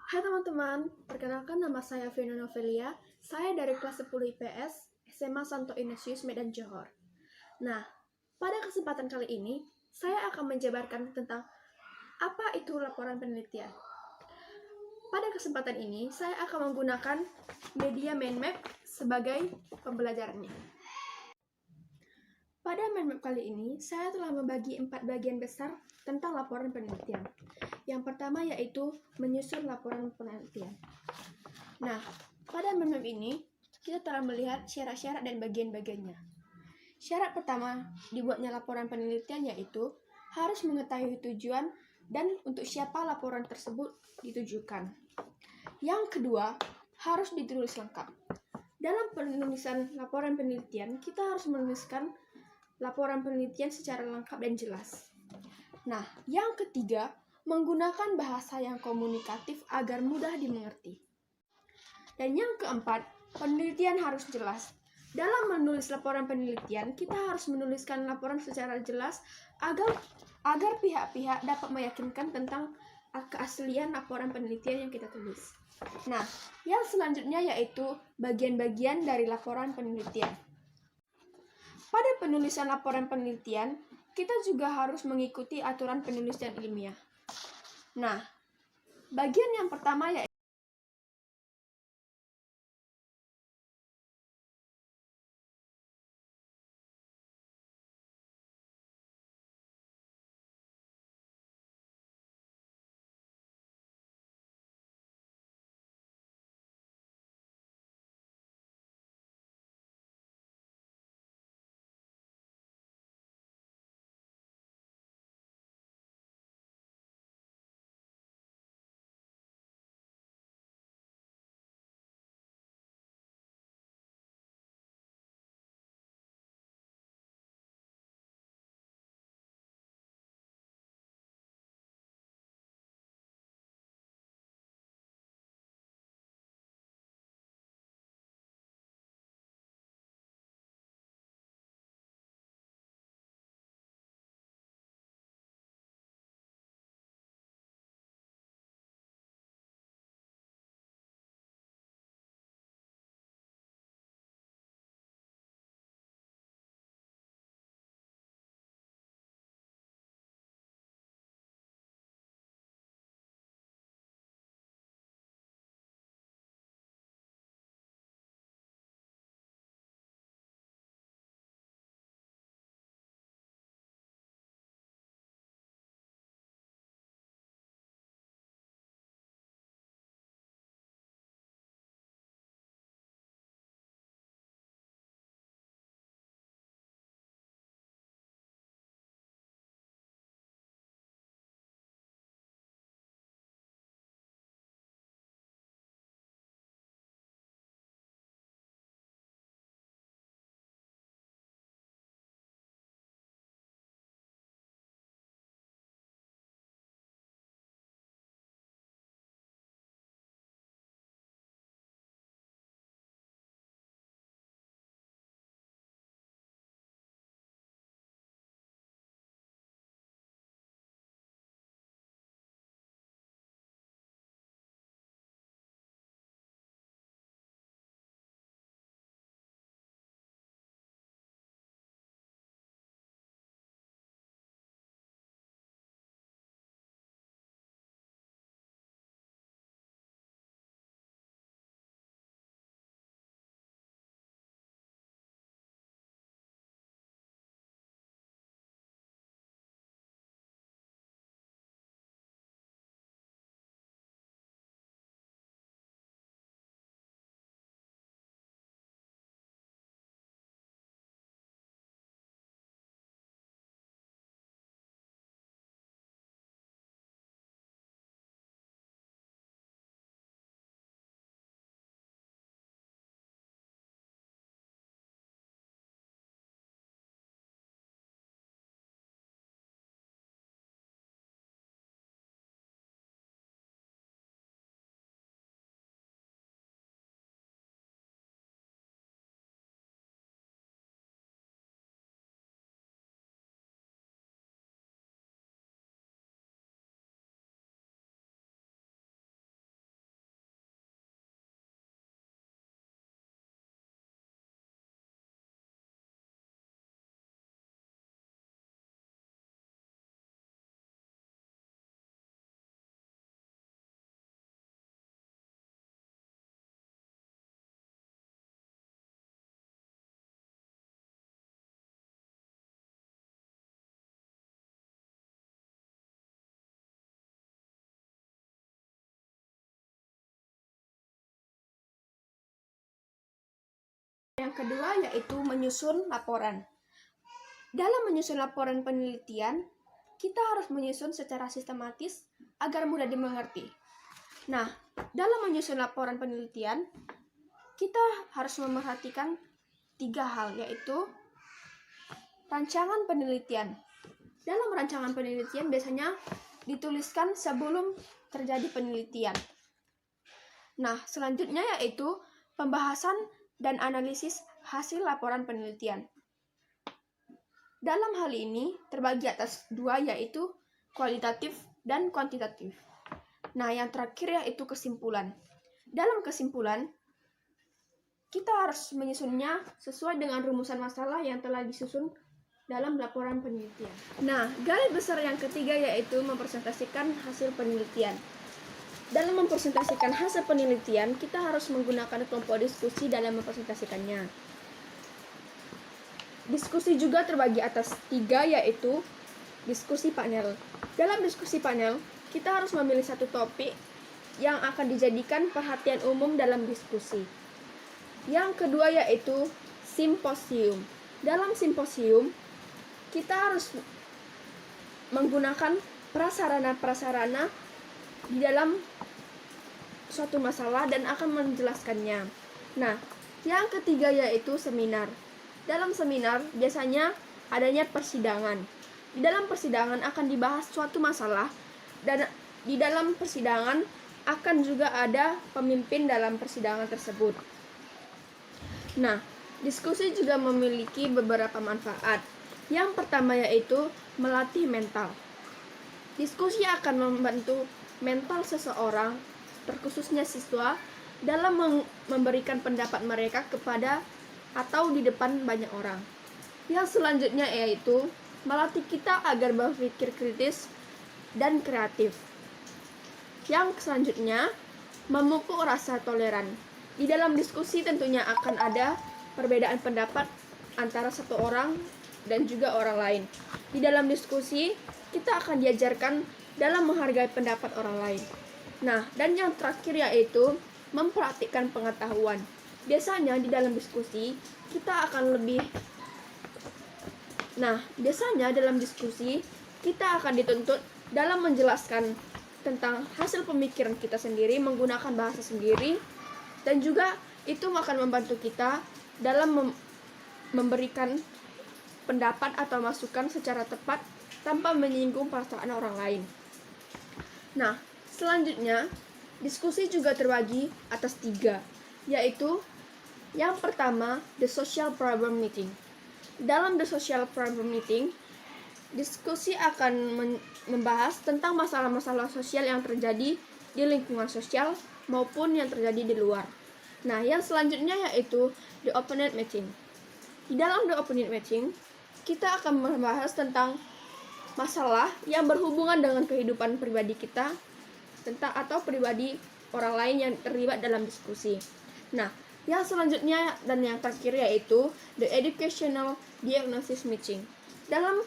Hai teman-teman, perkenalkan nama saya Vino Novelia. Saya dari kelas 10 IPS SMA Santo Ignatius Medan Johor. Nah, pada kesempatan kali ini, saya akan menjabarkan tentang apa itu laporan penelitian. Pada kesempatan ini, saya akan menggunakan media mind map sebagai pembelajarannya. Pada mind map kali ini, saya telah membagi 4 bagian besar tentang laporan penelitian. Yang pertama yaitu menyusun laporan penelitian. Nah, pada mind map ini, kita telah melihat syarat-syarat dan bagian-bagiannya. Syarat pertama dibuatnya laporan penelitian yaitu harus mengetahui tujuan dan untuk siapa laporan tersebut ditujukan. Yang kedua, harus ditulis lengkap. Dalam penulisan laporan penelitian, kita harus menuliskan laporan penelitian secara lengkap dan jelas. Nah, yang ketiga, menggunakan bahasa yang komunikatif agar mudah dimengerti. Dan yang keempat, penelitian harus jelas. Dalam menulis laporan penelitian, kita harus menuliskan laporan secara jelas agar pihak-pihak dapat meyakinkan tentang keaslian laporan penelitian yang kita tulis. Nah, yang selanjutnya yaitu bagian-bagian dari laporan penelitian. Pada penulisan laporan penelitian, kita juga harus mengikuti aturan penulisan ilmiah. Nah, bagian yang pertama yaitu kedua yaitu menyusun laporan. Dalam menyusun laporan penelitian, kita harus menyusun secara sistematis agar mudah dimengerti. Nah, dalam menyusun laporan penelitian, kita harus memerhatikan 3 hal, yaitu rancangan penelitian. Dalam rancangan penelitian biasanya dituliskan sebelum terjadi penelitian. Nah, selanjutnya yaitu pembahasan dan analisis hasil laporan penelitian. Dalam hal ini terbagi atas 2, yaitu kualitatif dan kuantitatif. Nah, yang terakhir yaitu kesimpulan. Dalam kesimpulan, kita harus menyusunnya sesuai dengan rumusan masalah yang telah disusun dalam laporan penelitian. Nah, garis besar yang ketiga yaitu mempresentasikan hasil penelitian. Dalam mempresentasikan hasil penelitian, kita harus menggunakan kelompok diskusi dalam mempresentasikannya. Diskusi juga terbagi atas 3, yaitu diskusi panel. Dalam diskusi panel, kita harus memilih satu topik yang akan dijadikan perhatian umum dalam diskusi. Yang kedua yaitu simposium. Dalam simposium, kita harus menggunakan prasarana-prasarana di dalam suatu masalah dan akan menjelaskannya. Nah, yang ketiga yaitu seminar. Dalam seminar biasanya adanya persidangan. Di dalam persidangan akan dibahas suatu masalah dan di dalam persidangan akan juga ada pemimpin dalam persidangan tersebut. Nah, diskusi juga memiliki beberapa manfaat. Yang pertama yaitu melatih mental. Diskusi akan membantu mental seseorang, terkhususnya siswa, dalam memberikan pendapat mereka kepada atau di depan banyak orang. Yang selanjutnya yaitu melatih kita agar berpikir kritis dan kreatif. Yang selanjutnya, memupuk rasa toleran. Di dalam diskusi tentunya akan ada perbedaan pendapat antara satu orang dan juga orang lain. Di dalam diskusi, kita akan diajarkan dalam menghargai pendapat orang lain. Nah, dan yang terakhir yaitu mempraktikkan pengetahuan. Biasanya di dalam diskusi, kita akan dituntut dalam menjelaskan tentang hasil pemikiran kita sendiri menggunakan bahasa sendiri, dan juga itu akan membantu kita dalam memberikan pendapat atau masukan secara tepat tanpa menyinggung perasaan orang lain. Nah, selanjutnya diskusi juga terbagi atas 3, yaitu yang pertama, the social problem meeting. Dalam the social problem meeting, diskusi akan membahas tentang masalah-masalah sosial yang terjadi di lingkungan sosial maupun yang terjadi di luar. Nah, yang selanjutnya yaitu the open-ended meeting. Di dalam the open-ended meeting, kita akan membahas tentang masalah yang berhubungan dengan kehidupan pribadi kita atau pribadi orang lain yang terlibat dalam diskusi. Nah, yang selanjutnya dan yang terakhir yaitu the educational diagnosis meeting. Dalam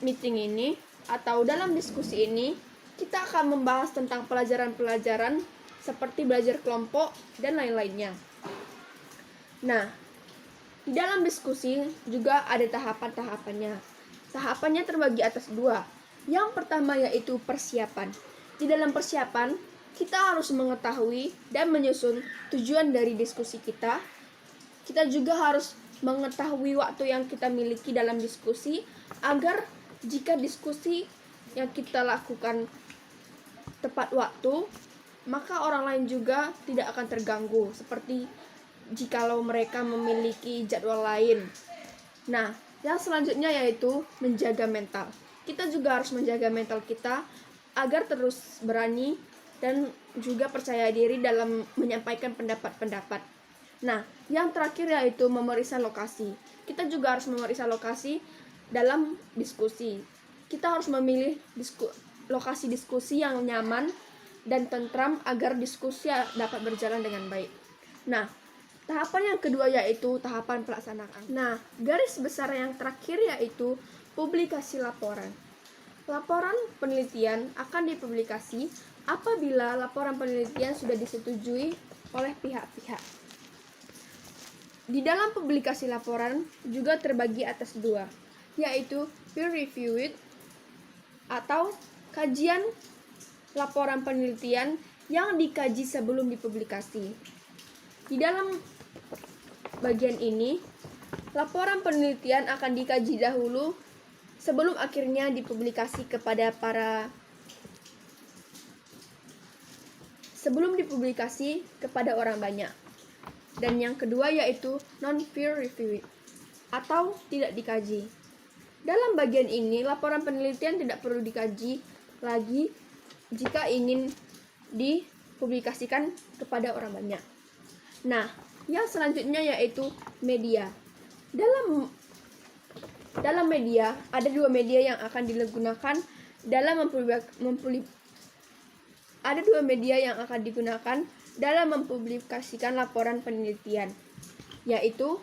meeting ini atau dalam diskusi ini, kita akan membahas tentang pelajaran-pelajaran seperti belajar kelompok dan lain-lainnya. Nah, di dalam diskusi juga ada tahapan-tahapannya. Tahapannya terbagi atas 2. Yang pertama yaitu persiapan. Di dalam persiapan, kita harus mengetahui dan menyusun tujuan dari diskusi kita. Kita juga harus mengetahui waktu yang kita miliki dalam diskusi agar jika diskusi yang kita lakukan tepat waktu, maka orang lain juga tidak akan terganggu seperti jikalau mereka memiliki jadwal lain. Nah, yang selanjutnya yaitu menjaga mental. Kita juga harus menjaga mental kita agar terus berani dan juga percaya diri dalam menyampaikan pendapat-pendapat. Nah, yang terakhir yaitu memeriksa lokasi. Kita juga harus memeriksa lokasi dalam diskusi. Kita harus memilih lokasi diskusi yang nyaman dan tentram agar diskusi dapat berjalan dengan baik. Nah, tahapan yang kedua yaitu tahapan pelaksanaan. Nah, garis besar yang terakhir yaitu publikasi laporan. Laporan penelitian akan dipublikasi apabila laporan penelitian sudah disetujui oleh pihak-pihak. Di dalam publikasi laporan juga terbagi atas dua, yaitu peer reviewed atau kajian laporan penelitian yang dikaji sebelum dipublikasi. Di dalam bagian ini, laporan penelitian akan dikaji dahulu sebelum akhirnya dipublikasi kepada orang banyak. Dan yang kedua yaitu non-peer reviewed atau tidak dikaji. Dalam bagian ini, laporan penelitian tidak perlu dikaji lagi jika ingin dipublikasikan kepada orang banyak. Nah, yang selanjutnya yaitu media. Dalam media, ada dua media yang akan digunakan dalam mempublikasikan laporan penelitian, yaitu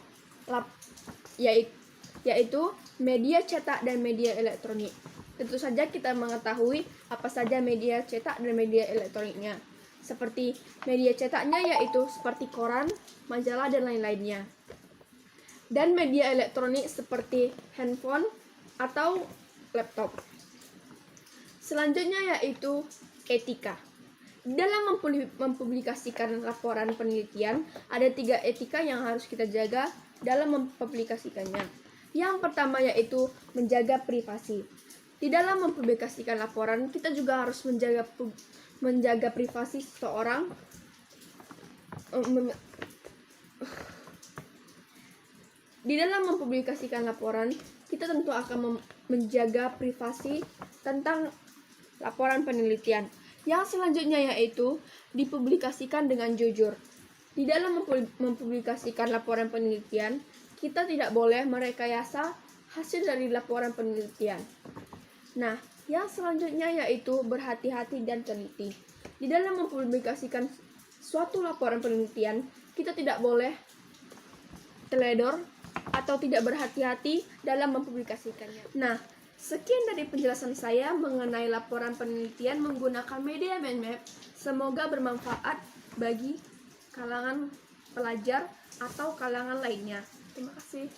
media cetak dan media elektronik. Tentu saja kita mengetahui apa saja media cetak dan media elektroniknya. Seperti media cetaknya yaitu seperti koran, majalah, dan lain-lainnya. Dan media elektronik seperti handphone atau laptop. Selanjutnya yaitu etika. Dalam mempublikasikan laporan penelitian, ada 3 etika yang harus kita jaga dalam mempublikasikannya. Yang pertama yaitu menjaga privasi. Di dalam mempublikasikan laporan, kita juga harus menjaga privasi seseorang. Di dalam mempublikasikan laporan, kita tentu akan menjaga privasi tentang laporan penelitian. Yang selanjutnya yaitu dipublikasikan dengan jujur. Di dalam mempublikasikan laporan penelitian, kita tidak boleh merekayasa hasil dari laporan penelitian. Nah, yang selanjutnya yaitu berhati-hati dan teliti. Di dalam mempublikasikan suatu laporan penelitian, kita tidak boleh teledor atau tidak berhati-hati dalam mempublikasikannya. Nah, sekian dari penjelasan saya mengenai laporan penelitian menggunakan media mind map. Semoga bermanfaat bagi kalangan pelajar atau kalangan lainnya. Terima kasih.